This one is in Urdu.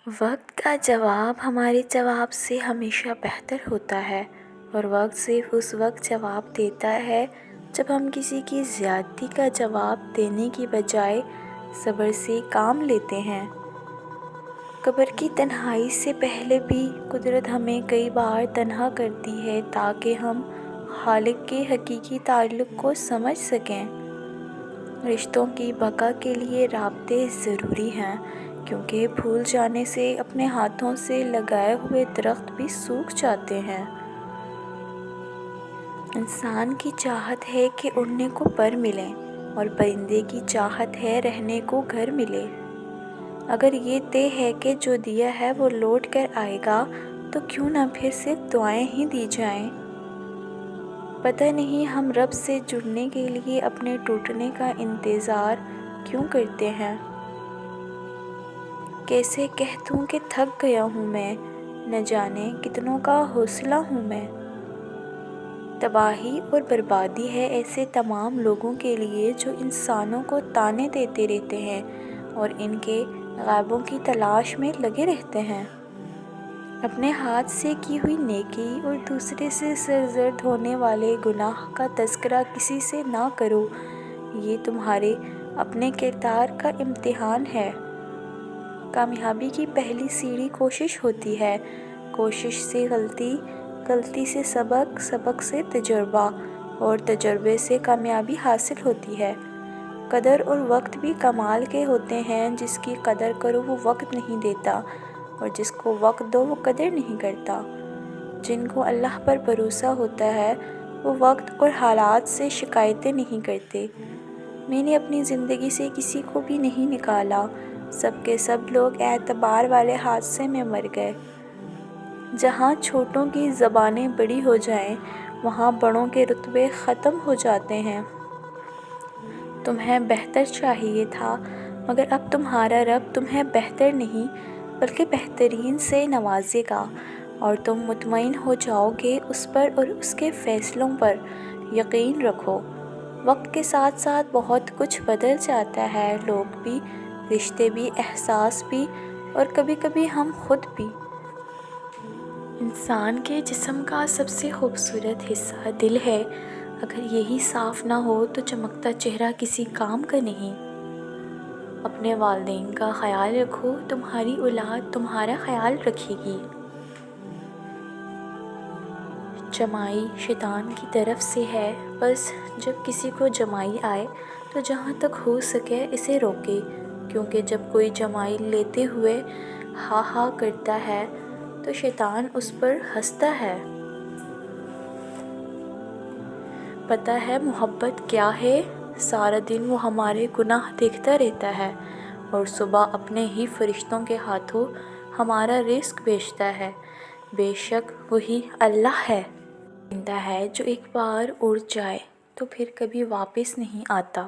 وقت کا جواب ہمارے جواب سے ہمیشہ بہتر ہوتا ہے، اور وقت صرف اس وقت جواب دیتا ہے جب ہم کسی کی زیادتی کا جواب دینے کی بجائے صبر سے کام لیتے ہیں۔ قبر کی تنہائی سے پہلے بھی قدرت ہمیں کئی بار تنہا کرتی ہے تاکہ ہم خالق کے حقیقی تعلق کو سمجھ سکیں۔ رشتوں کی بقا کے لیے رابطے ضروری ہیں، کیونکہ بھول جانے سے اپنے ہاتھوں سے لگائے ہوئے درخت بھی سوکھ جاتے ہیں۔ انسان کی چاہت ہے کہ اڑنے کو پر ملیں، اور پرندے کی چاہت ہے رہنے کو گھر ملے۔ اگر یہ طے ہے کہ جو دیا ہے وہ لوٹ کر آئے گا، تو کیوں نہ پھر صرف دعائیں ہی دی جائیں۔ پتہ نہیں ہم رب سے جڑنے کے لیے اپنے ٹوٹنے کا انتظار کیوں کرتے ہیں۔ کیسے کہہ دوں کہ تھک گیا ہوں میں، نہ جانے کتنوں کا حوصلہ ہوں میں۔ تباہی اور بربادی ہے ایسے تمام لوگوں کے لیے جو انسانوں کو طعنے دیتے رہتے ہیں اور ان کے غائبوں کی تلاش میں لگے رہتے ہیں۔ اپنے ہاتھ سے کی ہوئی نیکی اور دوسرے سے سرزد ہونے والے گناہ کا تذکرہ کسی سے نہ کرو، یہ تمہارے اپنے کردار کا امتحان ہے۔ کامیابی کی پہلی سیڑھی کوشش ہوتی ہے، کوشش سے غلطی، غلطی سے سبق، سبق سے تجربہ، اور تجربے سے کامیابی حاصل ہوتی ہے۔ قدر اور وقت بھی کمال کے ہوتے ہیں، جس کی قدر کرو وہ وقت نہیں دیتا، اور جس کو وقت دو وہ قدر نہیں کرتا۔ جن کو اللہ پر بھروسہ ہوتا ہے وہ وقت اور حالات سے شکایتیں نہیں کرتے۔ میں نے اپنی زندگی سے کسی کو بھی نہیں نکالا، سب کے سب لوگ اعتبار والے حادثے میں مر گئے۔ جہاں چھوٹوں کی زبانیں بڑی ہو جائیں، وہاں بڑوں کے رتبے ختم ہو جاتے ہیں۔ تمہیں بہتر چاہیے تھا، مگر اب تمہارا رب تمہیں بہتر نہیں بلکہ بہترین سے نوازے گا، اور تم مطمئن ہو جاؤ گے اس پر اور اس کے فیصلوں پر۔ یقین رکھو، وقت کے ساتھ ساتھ بہت کچھ بدل جاتا ہے، لوگ بھی، رشتے بھی، احساس بھی، اور کبھی کبھی ہم خود بھی۔ انسان کے جسم کا سب سے خوبصورت حصہ دل ہے، اگر یہی صاف نہ ہو تو چمکتا چہرہ کسی کام کا نہیں۔ اپنے والدین کا خیال رکھو، تمہاری اولاد تمہارا خیال رکھے گی۔ جمائی شیطان کی طرف سے ہے، بس جب کسی کو جمائی آئے تو جہاں تک ہو سکے اسے روکے، کیونکہ جب کوئی جمائی لیتے ہوئے ہا ہا کرتا ہے تو شیطان اس پر ہنستا ہے۔ پتہ ہے محبت کیا ہے؟ سارا دن وہ ہمارے گناہ دیکھتا رہتا ہے، اور صبح اپنے ہی فرشتوں کے ہاتھوں ہمارا رزق بھیجتا ہے۔ بے شک وہی اللہ ہے، زندہ ہے جو ایک بار اڑ جائے تو پھر کبھی واپس نہیں آتا۔